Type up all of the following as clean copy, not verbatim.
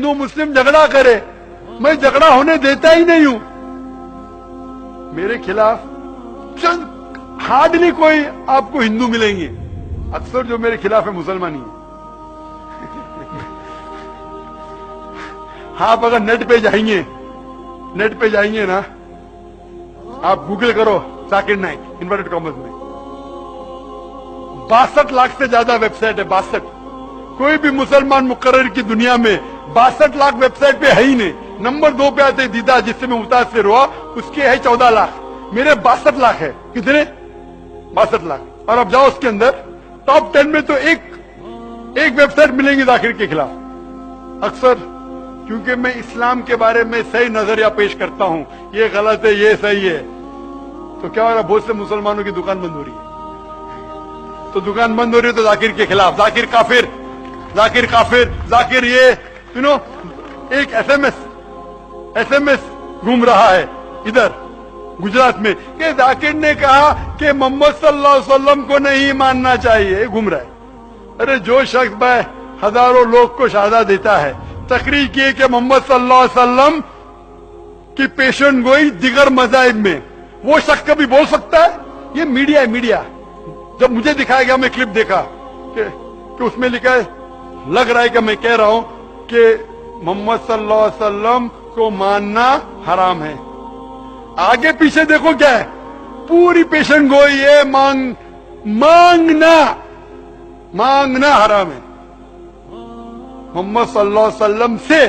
हिंदू मुस्लिम झगड़ा करे, मैं झगड़ा होने देता ही नहीं हूं। मेरे खिलाफ हार्डली कोई आपको हिंदू मिलेंगे, अक्सर जो मेरे खिलाफ है मुसलमान ही है। आप अगर नेट पे जाएंगे ना, आप गूगल करो जाकिर नाइक इन्वर्टेड कॉमर्स में, 62 लाख से ज्यादा वेबसाइट है। 62, कोई भी मुसलमान मुकर्रर की दुनिया में 62 लाख वेबसाइट पे है ही नहीं। नंबर 2 पे आते दीदा, जिससे मैं मुतासिर हुआ, उसके है 14 लाख, मेरे 62 लाख है। कितने? 62 लाख। और अब जाओ उसके अंदर टॉप 10 में तो एक वेबसाइट मिलेंगी जाकिर के खिलाफ। अक्सर क्योंकि मैं इस्लाम के बारे में सही नजरिया पेश करता हूं, ये गलत है, ये सही है, तो क्या हो रहा है, बहुत से मुसलमानों की दुकान बंद हो रही है। तो दुकान बंद हो रही है तो जाकिर के खिलाफ, जाकिर काफिर, जाकिर काफिर, जाकिर ये एक एसएमएस घूम रहा है इधर गुजरात में कि जाकिर ने कहा कि मोहम्मद सल्लल्लाहु अलैहि वसल्लम को नहीं मानना चाहिए, घूम रहा है। अरे जो शख्स भाई हजारों लोग को शहादत देता है, तकरीर की कि मोहम्मद सल्लल्लाहु अलैहि वसल्लम की पेशन गोई दिगर मज़ाहिब में, वो शख्स कभी बोल सकता है? ये मीडिया है, मीडिया। जब मुझे दिखाया गया, मैं क्लिप देखा कि उसमें लिखा है, लग रहा है कि मैं कह रहा हूं कि मोहम्मद सल्लल्लाहु अलैहि वसल्लम को मानना हराम है। आगे पीछे देखो क्या है, पूरी पेशन गोई है, मांगना हराम है। मोहम्मद सल्लल्लाहु अलैहि वसल्लम से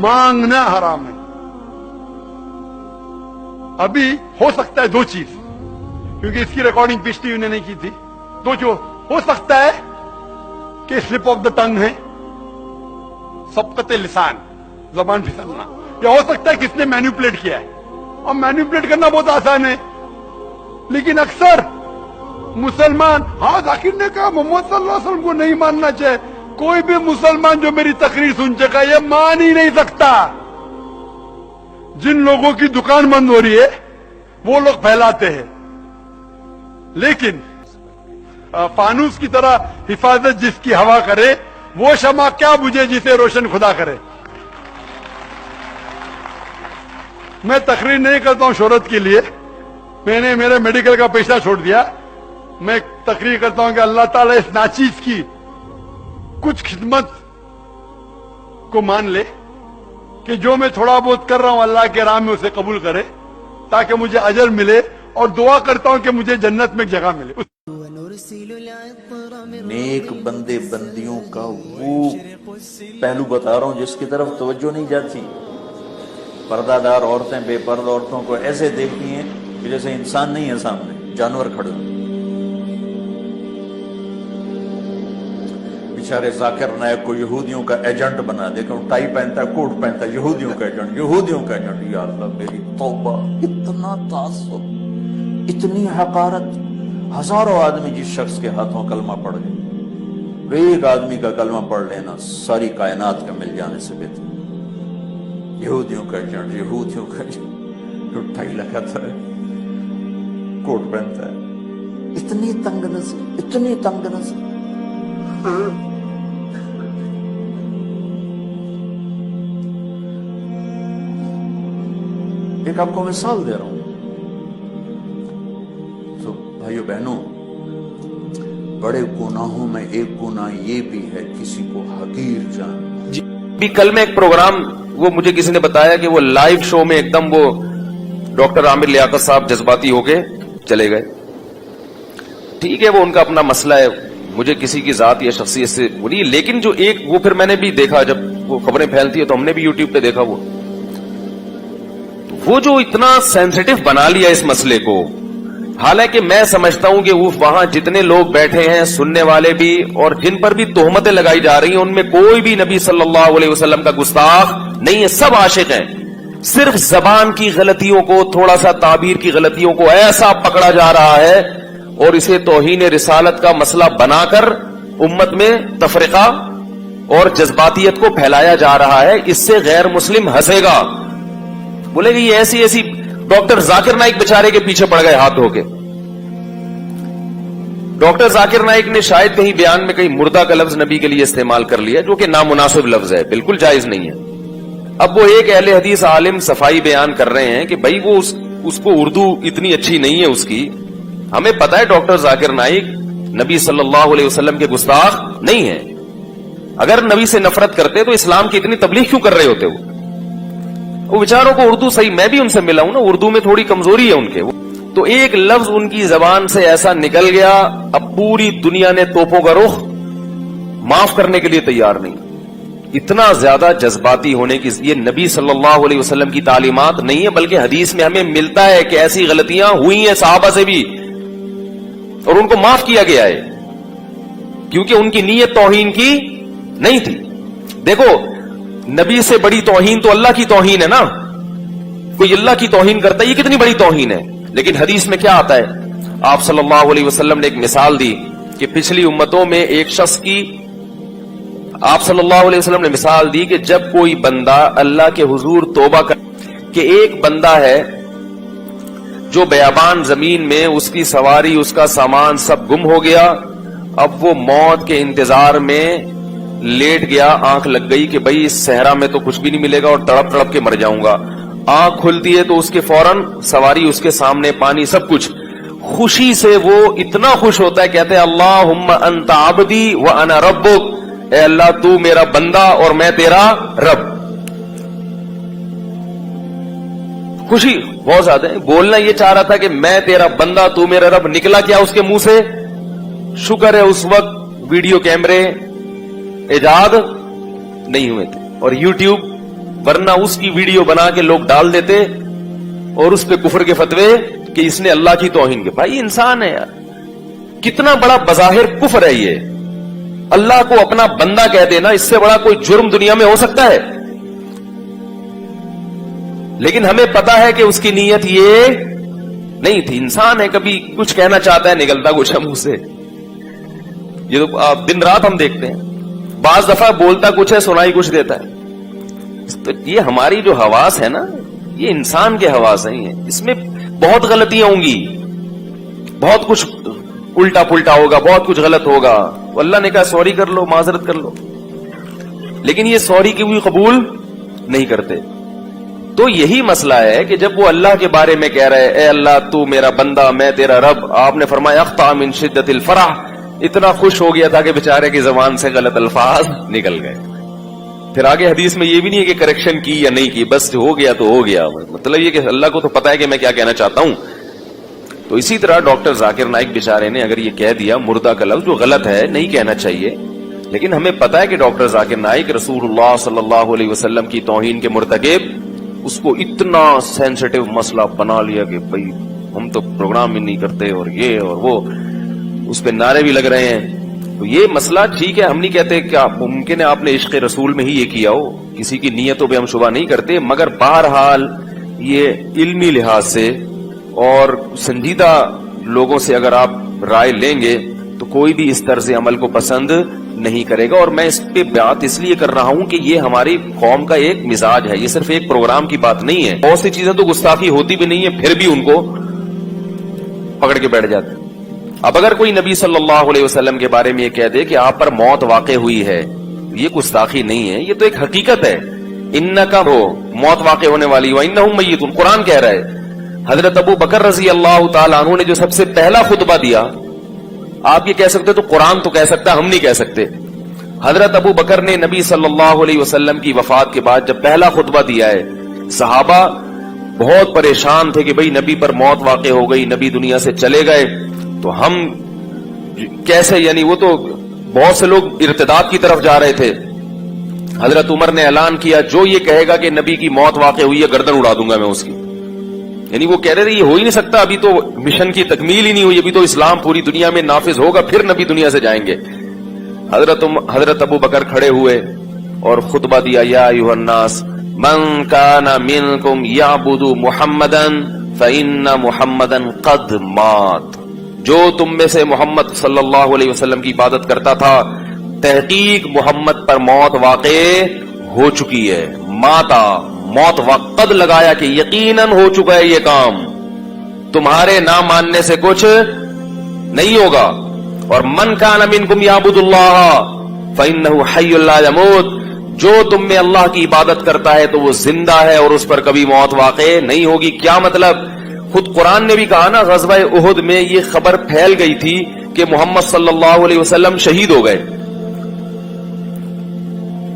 मांगना हराम है। अभी हो सकता है दो चीज, क्योंकि इसकी रिकॉर्डिंग पिछली उन्होंने नहीं की थी। दो जो हो सकता है कि स्लिप ऑफ द टंग है, सबकते लिसान, जबान फिसलना, या हो सकता है कि इसने मैनिपुलेट किया है। और मैनिपुलेट करना बहुत आसान है, लेकिन अक्सर मुसलमान, हाँ जाकिर ने कहा मोहम्मद सल्लल्लाहु अलैहि वसल्लम को नहीं मानना चाहिए। कोई भी मुसलमान जो मेरी तकरीर सुन चुका है, ये मान ही नहीं सकता। जिन लोगों की दुकान बंद हो रही है वो लोग फैलाते हैं, लेकिन फानूस की तरह हिफाजत जिसकी हवा करे, वो शमा क्या बुझे जिसे रोशन खुदा करे। मैं तकरीर नहीं करता हूं शोहरत के लिए, मैंने मेरे मेडिकल का पेशा छोड़ दिया। मैं तकरीर करता हूं कि अल्लाह ताला इस नाचीज की कुछ खिदमत को मान ले, कि जो मैं थोड़ा बहुत कर रहा हूं अल्लाह के राह में उसे कबूल करे, ताकि मुझे अजर मिले, और दुआ करता हूं कि मुझे जन्नत में एक जगह मिले। नेक बंदे बंदियों का वो पहलू बता रहा हूं जिसकी तरफ तवज्जो नहीं जाती। पर्दादार औरतें बेपर्दा औरतों को ऐसे देखती हैं कि जैसे इंसान नहीं है सामने, जानवर खड़े हो। बेचारे जाकिर नायक को यहूदियों का एजेंट बना, देखो टाई पहनता है, कोट पहनता है, यहूदियों का एजेंट, यहूदियों का एजेंट। या अल्लाह मेरी तौबा, इतना तासुब, इतनी हकारत। हजारों आदमी जिस शख्स के हाथों कलमा पढ़ गए, एक आदमी का कलमा पढ़ लेना सारी कायनात का मिल जाने से बेहतर। यहूदियों का एजेंट, यहूदियों का एजेंट, टाई लगाता है, कोट पहनता है, इतनी तंग नजर, इतनी तंग नजर। एक आपको मिसाल दे रहा हूं, तो भाइयों बहनों, बड़े गुनाहों में एक गुनाह ये भी है किसी को हकीर जान। भी कल में एक प्रोग्राम, वो मुझे किसी ने बताया कि वो लाइव शो में एकदम वो डॉक्टर आमिर लियाकत साहब जज्बाती होके चले गए। ठीक है, वो उनका अपना मसला है, मुझे किसी की जात या शख्सियत से वो नहीं। लेकिन जो एक वो फिर मैंने भी देखा, जब वो खबरें फैलती है तो हमने भी यूट्यूब पे देखा, वो जो इतना सेंसिटिव बना लिया इस मसले को। हालांकि मैं समझता हूं कि वो वहां जितने लोग बैठे हैं, सुनने वाले भी, और जिन पर भी तोहमतें लगाई जा रही हैं, उनमें कोई भी नबी सल्लल्लाहु अलैहि वसल्लम का गुस्ताख नहीं है, सब आशिक हैं। सिर्फ जबान की गलतियों को, थोड़ा सा ताबीर की गलतियों को ऐसा पकड़ा जा रहा है और इसे तौहीन रिसालत का मसला बनाकर उम्मत में तफरीका और जज्बातियत को फैलाया जा रहा है। इससे गैर मुस्लिम हंसेगा, बोलेगा ये ऐसी ऐसी। डॉक्टर जाकिर नाइक बेचारे के पीछे पड़ गए हाथ धो के। डॉक्टर जाकिर नाइक ने शायद कहीं बयान में कहीं मुर्दा का लफ्ज नबी के लिए इस्तेमाल कर लिया, जो कि नामुनासिब लफ्ज है, बिल्कुल जायज नहीं है। अब वो एक अहले हदीस आलिम सफाई बयान कर रहे हैं कि भाई वो उसको उर्दू इतनी अच्छी नहीं है उसकी। हमें पता है डॉक्टर जाकिर नाइक नबी सल्लल्लाहु अलैहि वसल्लम के गुस्ताख नहीं है। अगर नबी से नफरत करते तो इस्लाम की इतनी तबलीग क्यों कर रहे होते? वो बेचारों को उर्दू सही, मैं भी उनसे मिला हूं ना, उर्दू में थोड़ी कमजोरी है उनके। तो एक लफ्ज उनकी जबान से ऐसा निकल गया, अब पूरी दुनिया ने तोपों का रुख माफ करने के लिए तैयार नहीं। इतना ज्यादा जज्बाती होने की ये नबी सल्लल्लाहु अलैहि वसल्लम की तालीमात नहीं है, बल्कि हदीस में हमें मिलता है कि ऐसी गलतियां हुई हैं सहाबा से भी और उनको माफ किया गया है, क्योंकि उनकी नीयत तौहीन की नहीं थी। देखो, नबी से बड़ी तौहीन तो अल्लाह की तौहीन है ना। कोई अल्लाह की तौहीन करता है, ये कितनी बड़ी तौहीन है। लेकिन हदीस में क्या आता है, आप सल्लल्लाहु अलैहि वसल्लम ने एक मिसाल दी कि पिछली उम्मतों में एक शख्स की, आप सल्लल्लाहु अलैहि वसल्लम ने मिसाल दी कि जब कोई बंदा अल्लाह के हुजूर तौबा कर, कि एक बंदा है जो बयाबान जमीन में उसकी सवारी उसका सामान सब गुम हो गया, अब वो मौत के इंतजार में लेट गया, आंख लग गई कि भाई इस सहरा में तो कुछ भी नहीं मिलेगा और तड़प तड़प के मर जाऊंगा। आंख खुलती है तो उसके फौरन सवारी उसके सामने, पानी सब कुछ। खुशी से वो इतना खुश होता है, कहते हैं अल्लाहुम्मा अंता अब्दी व अना रब्बुक, ए अल्लाह तू मेरा बंदा और मैं तेरा रब। खुशी बहुत ज्यादा है। बोलना ये चाह रहा था कि मैं तेरा बंदा तू मेरा रब, निकला क्या उसके मुंह से? शुक्र है उस वक्त वीडियो कैमरे इजाद नहीं हुए थे और यूट्यूब, वरना उसकी वीडियो बना के लोग डाल देते और उस पे कुफर के फतवे कि इसने अल्लाह की तौहीन की। भाई इंसान है यार, कितना बड़ा बज़ाहिर कुफर है ये। अल्लाह को अपना बंदा कह देना, इससे बड़ा कोई जुर्म दुनिया में हो सकता है? लेकिन हमें पता है कि उसकी नीयत ये नहीं थी। इंसान है, कभी कुछ कहना चाहता है, निकलता कुछ मुंह से। ये तो दिन रात हम देखते हैं। बाज दफा बोलता कुछ है, सुनाई कुछ देता है। तो ये हमारी जो हवास है ना, ये इंसान के हवास हैं। इसमें बहुत गलतियां होंगी, बहुत कुछ उल्टा पुल्टा होगा, बहुत कुछ गलत होगा। अल्लाह ने कहा सॉरी कर लो, माजरत कर लो, लेकिन ये सॉरी की भी कबूल नहीं करते। तो यही मसला है कि जब वो अल्लाह के बारे में कह रहे, ए अल्लाह तू मेरा बंदा मैं तेरा रब, आपने फरमाया अख्ता मिन शिद्दतिल फरह, इतना खुश हो गया था कि बेचारे की जबान से गलत अल्फाज निकल गए। फिर आगे हदीस में ये भी नहीं है कि करेक्शन की या नहीं की, बस हो गया तो हो गया। मतलब ये कि अल्लाह को तो पता है कि मैं क्या कहना चाहता हूं। तो इसी तरह डॉक्टर जाकिर नाइक बेचारे ने अगर ये कह दिया मुर्दा का लफ्ज, जो गलत है, नहीं कहना चाहिए, लेकिन हमें पता है कि डॉक्टर जाकिर नाइक रसूलुल्लाह सल्लल्लाहु अलैहि वसल्लम की तौहीन के मुर्तकिब, उसको इतना सेंसिटिव मसला बना लिया कि भाई हम तो प्रोग्राम ही नहीं करते और ये और वो, उस पर नारे भी लग रहे हैं। तो ये मसला ठीक है, हम नहीं कहते क्या मुमकिन है आपने इश्क रसूल में ही ये किया हो, किसी की नीयतों पे हम शुबा नहीं करते, मगर बहरहाल ये इल्मी लिहाज से और संजीदा लोगों से अगर आप राय लेंगे तो कोई भी इस तरह से अमल को पसंद नहीं करेगा। और मैं इस पे बात इसलिए कर रहा हूं कि ये हमारी कौम का एक मिजाज है, ये सिर्फ एक प्रोग्राम की बात नहीं है। बहुत सी चीजें तो गुस्ताखी होती भी नहीं है, फिर भी उनको पकड़ के बैठ जाते हैं। अब अगर कोई नबी सल्लल्लाहु अलैहि वसल्लम के बारे में ये कह दे कि आप पर मौत वाक़े हुई है, ये गुस्ताखी नहीं है, ये तो एक हकीकत है। इन्नका हो, मौत वाक़े होने वाली, व इन्नहुम मय्यितून, कुरान कह रहा है। हजरत अबू बकर रजी अल्लाह तआला अन्हु ने जो सबसे पहला खुतबा दिया, आप ये कह सकते तो कुरान तो कह सकता, हम नहीं कह सकते। हजरत अबू बकर ने नबी सल्लल्लाहु अलैहि वसल्लम की वफात के बाद जब पहला खुतबा दिया है, सहाबा बहुत परेशान थे कि भाई नबी पर मौत वाक़े हो गई, नबी दुनिया से चले गए, तो हम कैसे, यानी वो तो बहुत से लोग इर्तिदाद की तरफ जा रहे थे। हजरत उमर ने ऐलान किया, जो ये कहेगा कि नबी की मौत वाक़े हुई है, गर्दन उड़ा दूंगा मैं उसकी। यानी वो कह रहे थे ये हो ही नहीं सकता, अभी तो मिशन की तकमील ही नहीं हुई, अभी तो इस्लाम पूरी दुनिया में नाफिज होगा, फिर नबी दुनिया से जाएंगे। हजरत अबू बकर खड़े हुए और खुतबा दिया, या अय्युहन्नास मन काना मिनकुम याबुदु मुहम्मदन फइन्ना मुहम्मदन कद मात, जो तुम में से मोहम्मद सल्लल्लाहु अलैहि वसल्लम की इबादत करता था, तहकीक मोहम्मद पर मौत वाक़े हो चुकी है। माता, मौत वक़्त लगाया कि यकीनन हो चुका है ये काम, तुम्हारे ना मानने से कुछ नहीं होगा। और मन कान मिनकुम याबुदुल्लाह फइन्नहु हय्युल ला यमूत, जो तुम में अल्लाह की इबादत करता है तो वो जिंदा है और उस पर कभी मौत वाक़े नहीं होगी। क्या मतलब? खुद कुरान ने भी कहा ना, ग़ज़वा उहुद में ये खबर फैल गई थी कि मोहम्मद सल्लल्लाहु अलैहि वसल्लम शहीद हो गए,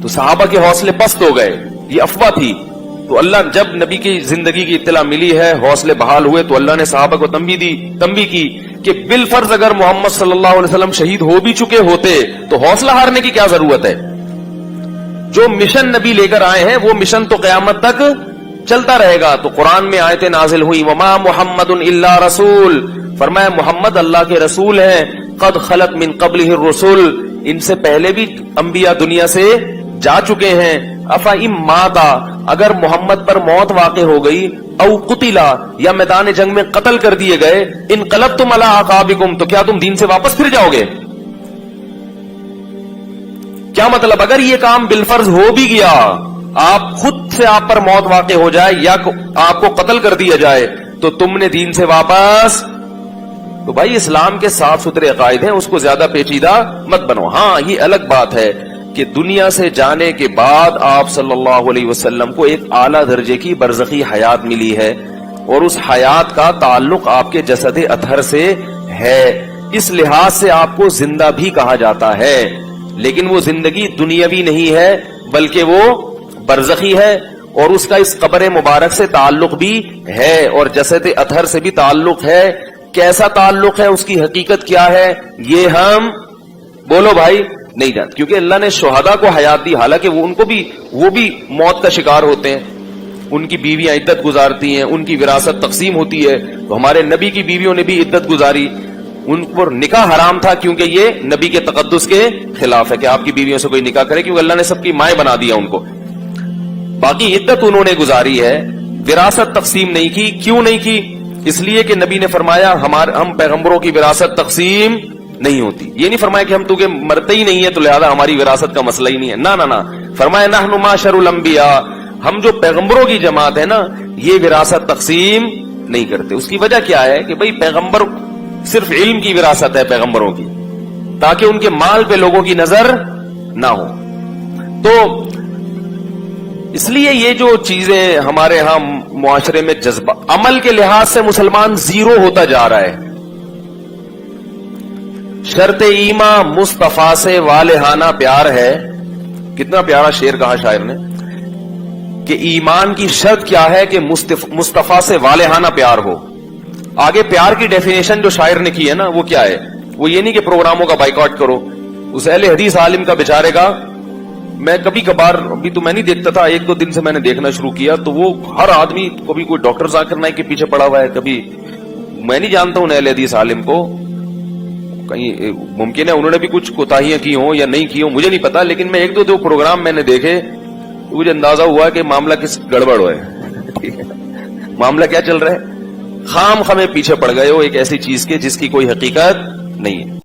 तो सहाबा के हौसले पस्त हो गए, ये अफवाह थी। तो अल्लाह जब नबी की जिंदगी की इत्तला मिली है, हौसले बहाल हुए, तो अल्लाह ने सहाबा को तंबी की कि बिलफर्ज अगर मोहम्मद सल्लल्लाहु अलैहि वसल्लम शहीद हो भी चुके होते तो हौसला हारने की क्या जरूरत है। जो मिशन नबी लेकर आए हैं वो मिशन तो क़यामत तक चलता रहेगा। तो कुरान में आयतें नाजिल हुई, वमा मुहम्मदुन इल्ला रसूल, फरमाया मोहम्मद अल्लाह के रसूल हैं, कद खलत मिन क़ब्लिहि रुसुल, इनसे पहले भी अंबिया दुनिया से जा चुके हैं। अफा इम माता, अगर मोहम्मद पर मौत वाक़े हो गई, औ कुतिला, या मैदान जंग में कत्ल कर दिए गए, इनक़लबतुम अला अक़ाबिकुम, तो क्या तुम दीन से वापस फिर जाओगे? क्या मतलब? अगर ये काम बिलफर्ज हो भी गया, आप खुद से आप पर मौत वाक़े हो जाए या आपको कत्ल कर दिया जाए, तो तुमने दीन से वापस, तो भाई इस्लाम के साफ सुथरे अकायद हैं, उसको ज्यादा पेचीदा मत बनो। हाँ, ये अलग बात है कि दुनिया से जाने के बाद आप सल्लल्लाहु अलैहि वसल्लम को एक आला दर्जे की बरज़खी हयात मिली है और उस हयात का ताल्लुक आपके जसद अतहर से है, इस लिहाज से आपको जिंदा भी कहा जाता है। लेकिन वो जिंदगी दुनियावी नहीं है बल्कि वो बरज़खी है, और उसका इस कब्र मुबारक से ताल्लुक भी है और जसद अतहर से भी ताल्लुक है। कैसा ताल्लुक है, उसकी हकीकत क्या है, ये हम बोलो भाई नहीं जानते, क्योंकि अल्लाह ने शुहदा को हयात दी, हालांकि वो भी मौत का शिकार होते हैं, उनकी बीवियां इद्दत गुजारती हैं, उनकी विरासत तकसीम होती है। तो हमारे नबी की बीवियों ने भी इद्दत गुजारी, उन पर निकाह हराम था क्योंकि ये नबी के तकद्दुस के खिलाफ है कि आपकी बीवियों से कोई निकाह करे, क्योंकि अल्लाह ने सबकी माएं बना दिया उनको। बाकी इद्दत उन्होंने गुजारी है, विरासत तकसीम नहीं की। क्यों नहीं की? इसलिए कि नबी ने फरमाया हम पैगंबरों की विरासत तकसीम नहीं होती। ये नहीं फरमाया कि हम तुझे मरते ही नहीं है तो लिहाजा हमारी विरासत का मसला ही नहीं है, ना ना ना। फरमाया नहनु माशरुल अंबिया, हम जो पैगंबरों की जमात है ना, ये विरासत तकसीम नहीं करते। उसकी वजह क्या है कि भाई पैगंबर सिर्फ इल्म की विरासत है पैगंबरों की, ताकि उनके माल पे लोगों की नजर ना हो। तो इसलिए ये जो चीजें हमारे यहां मुआशरे में जज्बा, अमल के लिहाज से मुसलमान जीरो होता जा रहा है। शर्त ईमा मुस्तफा से वालेहाना प्यार है। कितना प्यारा शेर कहा शायर ने कि ईमान की शर्त क्या है कि मुस्तफा से वालेहाना प्यार हो। आगे प्यार की डेफिनेशन जो शायर ने की है ना, वो क्या है? वो ये नहीं कि प्रोग्रामों का बाइकआउट करो। उस अहले हदीस आलिम का बेचारे का, मैं कभी कभार, अभी तो मैं नहीं देखता था, एक दो दिन से मैंने देखना शुरू किया, तो वो हर आदमी, कभी कोई डॉक्टर जाकिर नाइक के पीछे पड़ा हुआ है, कभी मैं नहीं जानता हूं अहले हदीस आलिम को, कहीं मुमकिन है उन्होंने भी कुछ कोताहियां की हो या नहीं की हो, मुझे नहीं पता। लेकिन मैं एक दो प्रोग्राम मैंने देखे तो मुझे अंदाजा हुआ कि मामला किस गड़बड़ हो है। मामला क्या चल रहा है? खाम खमे पीछे पड़ गए हो एक ऐसी चीज के जिसकी कोई हकीकत नहीं है।